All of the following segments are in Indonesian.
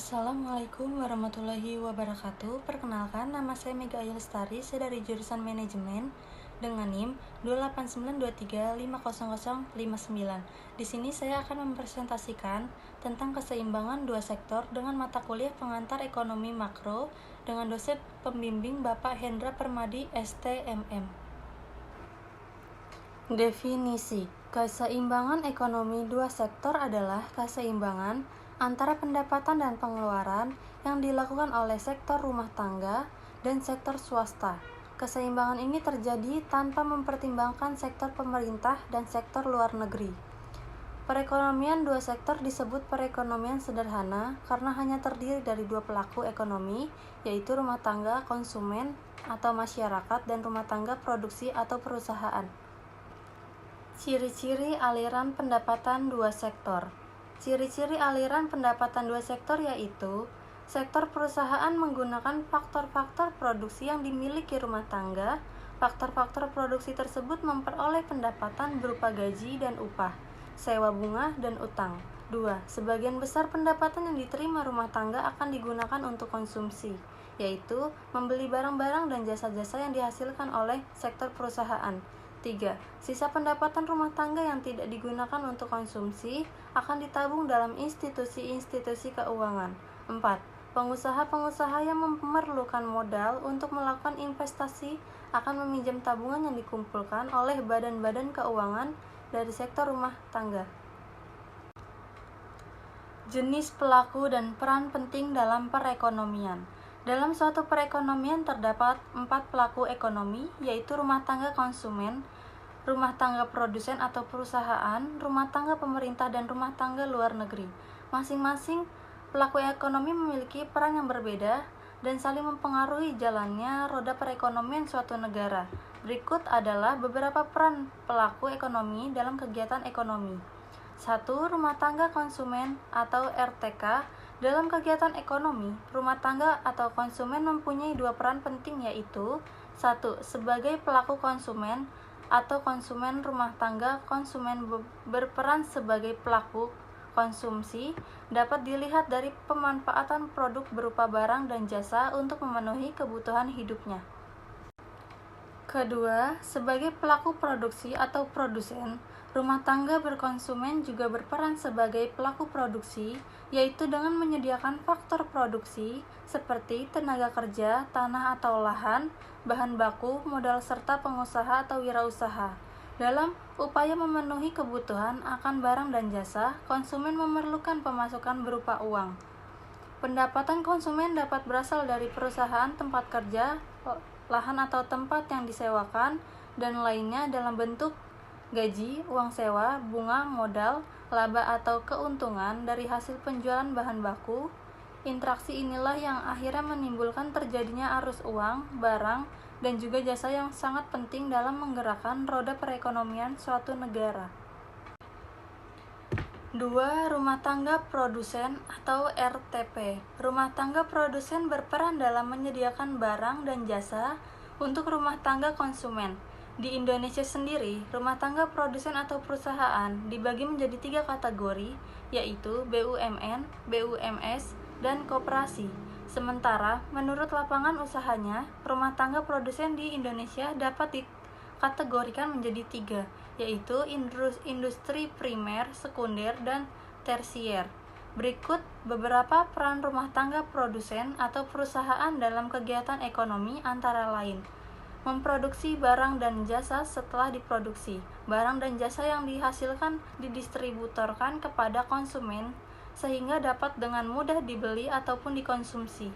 Assalamualaikum warahmatullahi wabarakatuh. Perkenalkan, nama saya Mega Ayu Lestari, saya dari jurusan Manajemen dengan NIM 28923500059. Di sini saya akan mempresentasikan tentang keseimbangan dua sektor dengan mata kuliah pengantar ekonomi makro dengan dosen pembimbing Bapak Hendra Permadi STMM. Definisi keseimbangan ekonomi dua sektor adalah keseimbangan antara pendapatan dan pengeluaran yang dilakukan oleh sektor rumah tangga dan sektor swasta. Keseimbangan ini terjadi tanpa mempertimbangkan sektor pemerintah dan sektor luar negeri. Perekonomian dua sektor disebut perekonomian sederhana karena hanya terdiri dari dua pelaku ekonomi, yaitu rumah tangga konsumen atau masyarakat dan rumah tangga produksi atau perusahaan. Ciri-ciri aliran pendapatan dua sektor. Ciri-ciri aliran pendapatan dua sektor yaitu sektor perusahaan menggunakan faktor-faktor produksi yang dimiliki rumah tangga. Faktor-faktor produksi tersebut memperoleh pendapatan berupa gaji dan upah, sewa bunga, dan utang. 2. Sebagian besar pendapatan yang diterima rumah tangga akan digunakan untuk konsumsi, yaitu membeli barang-barang dan jasa-jasa yang dihasilkan oleh sektor perusahaan. 3. Sisa pendapatan rumah tangga yang tidak digunakan untuk konsumsi akan ditabung dalam institusi-institusi keuangan. 4. Pengusaha-pengusaha yang memerlukan modal untuk melakukan investasi akan meminjam tabungan yang dikumpulkan oleh badan-badan keuangan dari sektor rumah tangga. Jenis pelaku dan peran penting dalam perekonomian. Dalam suatu perekonomian terdapat 4 pelaku ekonomi, yaitu rumah tangga konsumen, rumah tangga produsen atau perusahaan, rumah tangga pemerintah, dan rumah tangga luar negeri. Masing-masing pelaku ekonomi memiliki peran yang berbeda dan saling mempengaruhi jalannya roda perekonomian suatu negara. Berikut adalah beberapa peran pelaku ekonomi dalam kegiatan ekonomi. 1. Rumah tangga konsumen atau RTK. Dalam kegiatan ekonomi, rumah tangga atau konsumen mempunyai dua peran penting, yaitu 1. Sebagai pelaku konsumen atau konsumen rumah tangga konsumen berperan sebagai pelaku konsumsi dapat dilihat dari pemanfaatan produk berupa barang dan jasa untuk memenuhi kebutuhan hidupnya. Kedua, sebagai pelaku produksi atau produsen, rumah tangga berkonsumen juga berperan sebagai pelaku produksi, yaitu dengan menyediakan faktor produksi seperti tenaga kerja, tanah atau lahan, bahan baku, modal serta pengusaha atau wirausaha. Dalam upaya memenuhi kebutuhan akan barang dan jasa, konsumen memerlukan pemasukan berupa uang. Pendapatan konsumen dapat berasal dari perusahaan, tempat kerja, lahan atau tempat yang disewakan, dan lainnya dalam bentuk gaji, uang sewa, bunga, modal, laba atau keuntungan dari hasil penjualan bahan baku. Interaksi inilah yang akhirnya menimbulkan terjadinya arus uang, barang, dan juga jasa yang sangat penting dalam menggerakkan roda perekonomian suatu negara. 2. Rumah tangga produsen atau RTP. Rumah tangga produsen berperan dalam menyediakan barang dan jasa untuk rumah tangga konsumen. Di Indonesia sendiri, rumah tangga produsen atau perusahaan dibagi menjadi 3 kategori, yaitu BUMN, BUMS, dan koperasi. Sementara, menurut lapangan usahanya, rumah tangga produsen di Indonesia dapat dikategorikan menjadi 3, yaitu industri primer, sekunder, dan tersier. Berikut beberapa peran rumah tangga produsen atau perusahaan dalam kegiatan ekonomi antara lain: memproduksi barang dan jasa setelah diproduksi. Barang dan jasa yang dihasilkan didistributorkan kepada konsumen sehingga dapat dengan mudah dibeli ataupun dikonsumsi.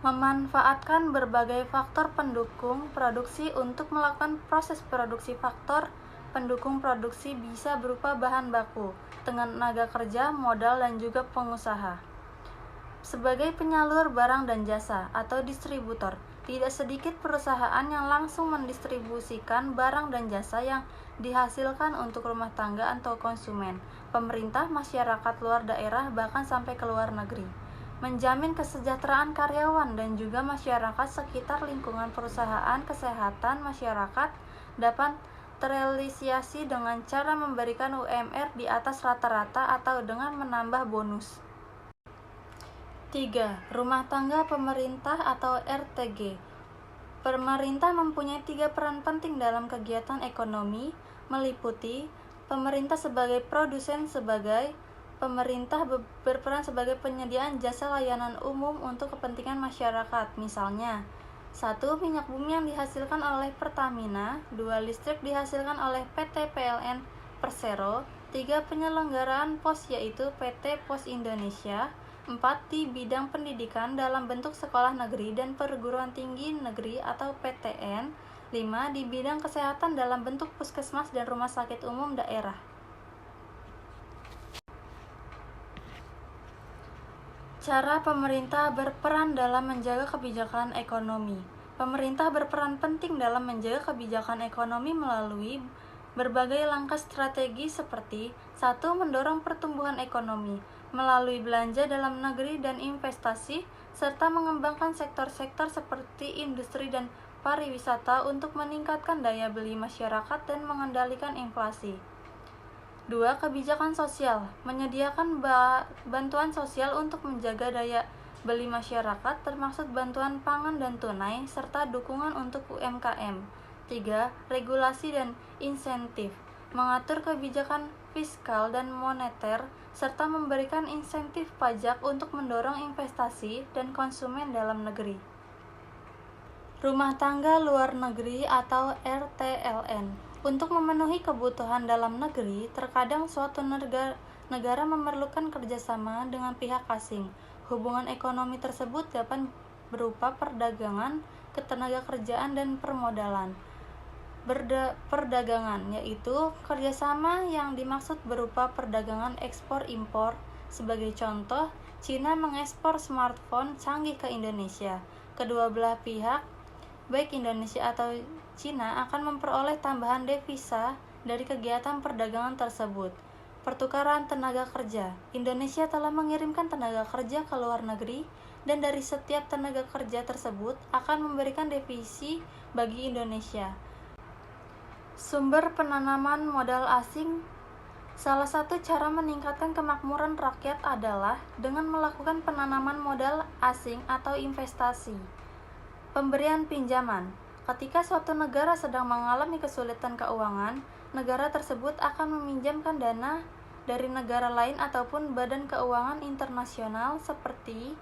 Memanfaatkan berbagai faktor pendukung produksi untuk melakukan proses produksi. Faktor pendukung produksi bisa berupa bahan baku, tenaga kerja, modal, dan juga pengusaha. Sebagai penyalur barang dan jasa atau distributor, tidak sedikit perusahaan yang langsung mendistribusikan barang dan jasa yang dihasilkan untuk rumah tangga atau konsumen, pemerintah, masyarakat luar daerah, bahkan sampai ke luar negeri. Menjamin kesejahteraan karyawan dan juga masyarakat sekitar lingkungan perusahaan, kesehatan masyarakat dapat terrealisasi dengan cara memberikan UMR di atas rata-rata atau dengan menambah bonus. 3. Rumah tangga pemerintah atau RTG. Pemerintah mempunyai 3 peran penting dalam kegiatan ekonomi, meliputi pemerintah sebagai produsen pemerintah berperan sebagai penyediaan jasa layanan umum untuk kepentingan masyarakat. Misalnya, 1. Minyak bumi yang dihasilkan oleh Pertamina. 2. Listrik dihasilkan oleh PT PLN Persero. 3. Penyelenggaraan pos yaitu PT Pos Indonesia. 4. Di bidang pendidikan dalam bentuk sekolah negeri dan perguruan tinggi negeri atau PTN. 5. Di bidang kesehatan dalam bentuk puskesmas dan rumah sakit umum daerah. Cara pemerintah berperan dalam menjaga kebijakan ekonomi. Pemerintah berperan penting dalam menjaga kebijakan ekonomi melalui berbagai langkah strategi seperti 1. Mendorong pertumbuhan ekonomi melalui belanja dalam negeri dan investasi, serta mengembangkan sektor-sektor seperti industri dan pariwisata untuk meningkatkan daya beli masyarakat dan mengendalikan inflasi. 2. Kebijakan sosial, menyediakan bantuan sosial untuk menjaga daya beli masyarakat, termasuk bantuan pangan dan tunai, serta dukungan untuk UMKM. 3. Regulasi dan insentif, mengatur kebijakan fiskal dan moneter, serta memberikan insentif pajak untuk mendorong investasi dan konsumen dalam negeri. Rumah tangga luar negeri atau RTLN. Untuk memenuhi kebutuhan dalam negeri, terkadang suatu negara memerlukan kerjasama dengan pihak asing. Hubungan ekonomi tersebut dapat berupa perdagangan, ketenagakerjaan, dan permodalan. Perdagangan, yaitu kerjasama yang dimaksud berupa perdagangan ekspor-impor. Sebagai contoh, Cina mengekspor smartphone canggih ke Indonesia. Kedua belah pihak, baik Indonesia atau Cina, akan memperoleh tambahan devisa dari kegiatan perdagangan tersebut. Pertukaran tenaga kerja. Indonesia telah mengirimkan tenaga kerja ke luar negeri, dan dari setiap tenaga kerja tersebut akan memberikan devisa bagi Indonesia. Sumber penanaman modal asing. Salah satu cara meningkatkan kemakmuran rakyat adalah dengan melakukan penanaman modal asing atau investasi. Pemberian pinjaman. Ketika suatu negara sedang mengalami kesulitan keuangan, negara tersebut akan meminjamkan dana dari negara lain ataupun badan keuangan internasional seperti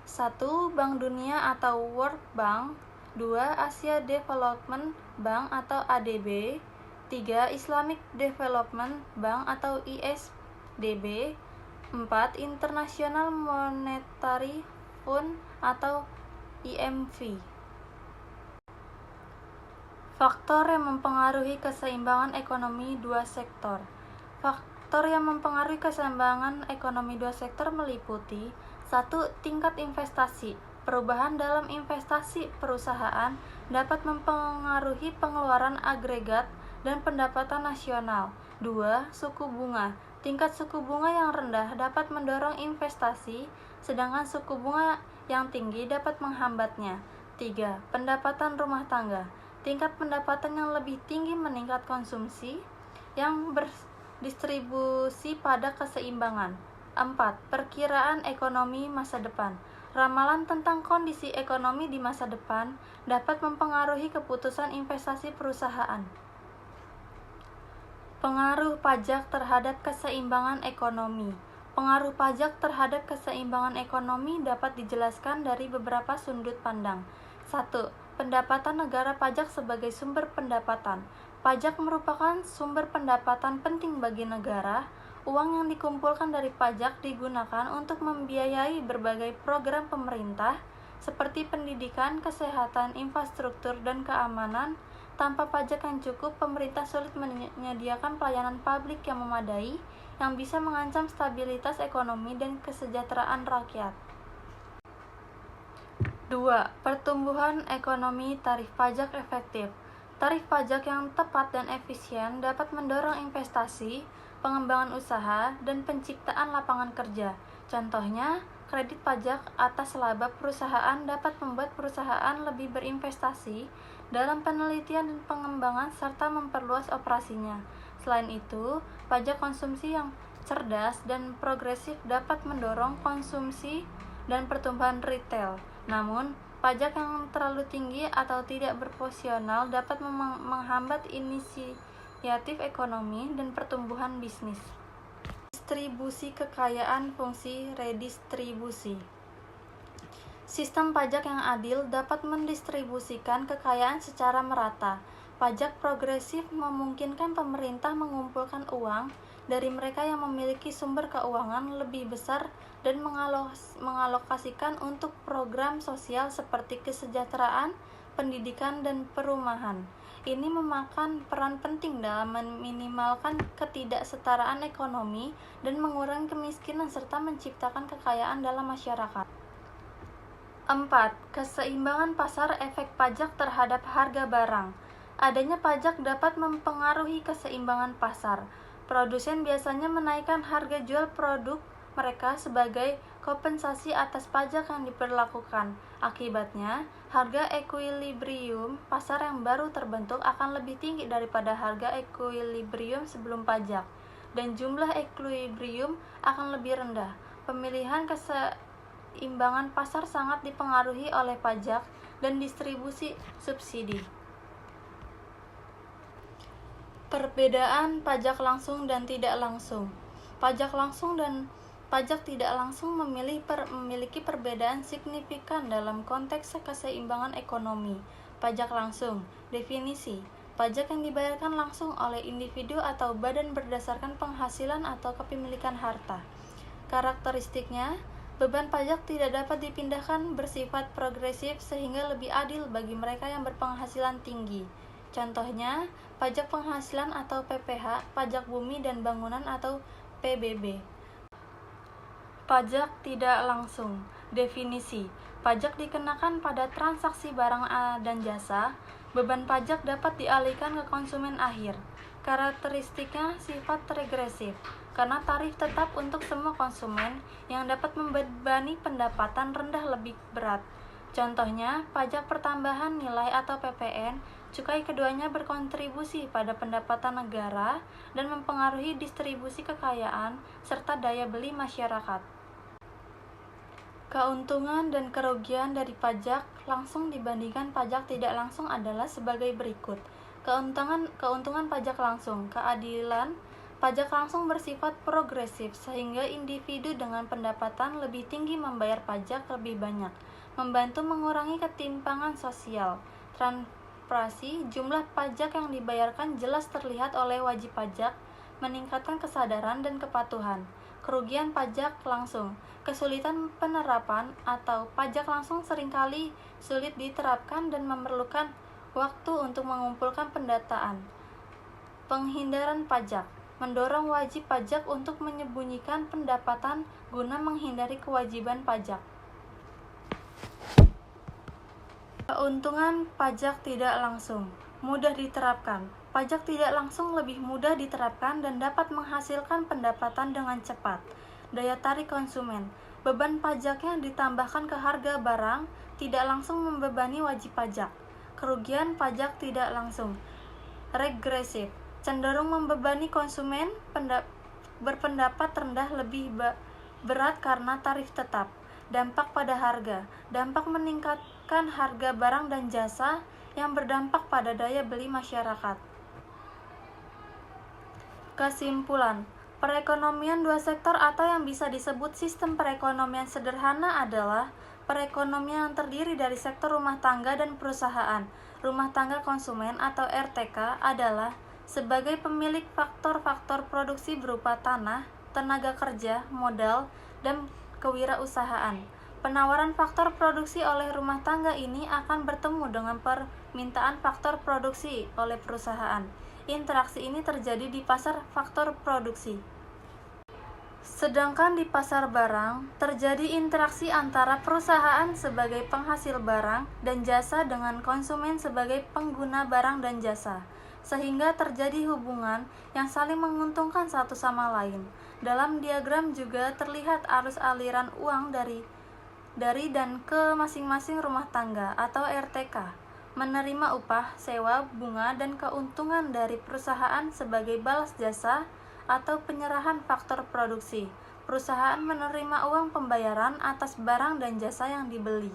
1. Bank Dunia atau World Bank. 2. Asia Development Bank atau ADB. 3. Islamic Development Bank atau ISDB. 4. International Monetary Fund atau IMF. Faktor yang mempengaruhi keseimbangan ekonomi dua sektor. Faktor yang mempengaruhi keseimbangan ekonomi dua sektor meliputi 1. Tingkat investasi. Perubahan dalam investasi perusahaan dapat mempengaruhi pengeluaran agregat dan pendapatan nasional. 2. Suku bunga. Tingkat suku bunga yang rendah dapat mendorong investasi, sedangkan suku bunga yang tinggi dapat menghambatnya. 3. Pendapatan rumah tangga. Tingkat pendapatan yang lebih tinggi meningkat konsumsi yang berdistribusi pada keseimbangan. 4. Perkiraan ekonomi masa depan. Ramalan tentang kondisi ekonomi di masa depan dapat mempengaruhi keputusan investasi perusahaan. Pengaruh pajak terhadap keseimbangan ekonomi. Pengaruh pajak terhadap keseimbangan ekonomi dapat dijelaskan dari beberapa sudut pandang. 1. Pendapatan negara. Pajak sebagai sumber pendapatan. Pajak merupakan sumber pendapatan penting bagi negara. Uang yang dikumpulkan dari pajak digunakan untuk membiayai berbagai program pemerintah seperti pendidikan, kesehatan, infrastruktur, dan keamanan. Tanpa pajak yang cukup, pemerintah sulit menyediakan pelayanan publik yang memadai yang bisa mengancam stabilitas ekonomi dan kesejahteraan rakyat. 2. Pertumbuhan ekonomi. Tarif pajak efektif. Tarif pajak yang tepat dan efisien dapat mendorong investasi, pengembangan usaha, dan penciptaan lapangan kerja. Contohnya, kredit pajak atas laba perusahaan dapat membuat perusahaan lebih berinvestasi dalam penelitian dan pengembangan serta memperluas operasinya. Selain itu, pajak konsumsi yang cerdas dan progresif dapat mendorong konsumsi dan pertumbuhan retail. Namun, pajak yang terlalu tinggi atau tidak proporsional dapat menghambat inisiatif ekonomi dan pertumbuhan bisnis. Distribusi kekayaan, fungsi redistribusi. Sistem pajak yang adil dapat mendistribusikan kekayaan secara merata. Pajak progresif memungkinkan pemerintah mengumpulkan uang dari mereka yang memiliki sumber keuangan lebih besar dan mengalokasikan untuk program sosial seperti kesejahteraan, pendidikan, dan perumahan. Ini memakan peran penting dalam meminimalkan ketidaksetaraan ekonomi dan mengurangi kemiskinan serta menciptakan kekayaan dalam masyarakat. 4. Keseimbangan pasar efek pajak terhadap harga barang. Adanya pajak dapat mempengaruhi keseimbangan pasar. Produsen biasanya menaikkan harga jual produk mereka sebagai kompensasi atas pajak yang diberlakukan. Akibatnya, harga ekuilibrium pasar yang baru terbentuk akan lebih tinggi daripada harga ekuilibrium sebelum pajak, dan jumlah ekuilibrium akan lebih rendah. Pemilihan keseimbangan pasar sangat dipengaruhi oleh pajak dan distribusi subsidi. Perbedaan pajak langsung dan tidak langsung. Pajak langsung dan pajak tidak langsung memiliki perbedaan signifikan dalam konteks keseimbangan ekonomi. Pajak langsung. Definisi: pajak yang dibayarkan langsung oleh individu atau badan berdasarkan penghasilan atau kepemilikan harta. Karakteristiknya, beban pajak tidak dapat dipindahkan, bersifat progresif sehingga lebih adil bagi mereka yang berpenghasilan tinggi. Contohnya, pajak penghasilan atau PPH, pajak bumi dan bangunan atau PBB. Pajak tidak langsung. Definisi: pajak dikenakan pada transaksi barang dan jasa. Beban pajak dapat dialihkan ke konsumen akhir. Karakteristiknya sifat regresif, karena tarif tetap untuk semua konsumen yang dapat membebani pendapatan rendah lebih berat. Contohnya, pajak pertambahan nilai atau PPN, cukai keduanya berkontribusi pada pendapatan negara dan mempengaruhi distribusi kekayaan serta daya beli masyarakat. Keuntungan dan kerugian dari pajak langsung dibandingkan pajak tidak langsung adalah sebagai berikut. Keuntungan pajak langsung. Keadilan. Pajak langsung bersifat progresif sehingga individu dengan pendapatan lebih tinggi membayar pajak lebih banyak, membantu mengurangi ketimpangan sosial. Transparansi, jumlah pajak yang dibayarkan jelas terlihat oleh wajib pajak, meningkatkan kesadaran dan kepatuhan. Kerugian pajak langsung, kesulitan penerapan atau pajak langsung seringkali sulit diterapkan dan memerlukan waktu untuk mengumpulkan pendataan. Penghindaran pajak, mendorong wajib pajak untuk menyembunyikan pendapatan guna menghindari kewajiban pajak. Keuntungan pajak tidak langsung, mudah diterapkan. Pajak tidak langsung lebih mudah diterapkan dan dapat menghasilkan pendapatan dengan cepat. Daya tarik konsumen. Beban pajaknya ditambahkan ke harga barang, tidak langsung membebani wajib pajak. Kerugian pajak tidak langsung, regresif, cenderung membebani konsumen berpendapat rendah lebih berat karena tarif tetap. Dampak pada harga. Dampak meningkatkan harga barang dan jasa yang berdampak pada daya beli masyarakat. Kesimpulan, perekonomian dua sektor atau yang bisa disebut sistem perekonomian sederhana adalah perekonomian yang terdiri dari sektor rumah tangga dan perusahaan. Rumah tangga konsumen atau RTK adalah sebagai pemilik faktor-faktor produksi berupa tanah, tenaga kerja, modal, dan kewirausahaan. Penawaran faktor produksi oleh rumah tangga ini akan bertemu dengan permintaan faktor produksi oleh perusahaan. Interaksi ini terjadi di pasar faktor produksi. Sedangkan di pasar barang, terjadi interaksi antara perusahaan sebagai penghasil barang dan jasa dengan konsumen sebagai pengguna barang dan jasa, sehingga terjadi hubungan yang saling menguntungkan satu sama lain. Dalam diagram juga terlihat arus aliran uang dari dan ke masing-masing rumah tangga atau RTK, menerima upah, sewa, bunga, dan keuntungan dari perusahaan sebagai balas jasa atau penyerahan faktor produksi. perusahaan menerima uang pembayaran atas barang dan jasa yang dibeli.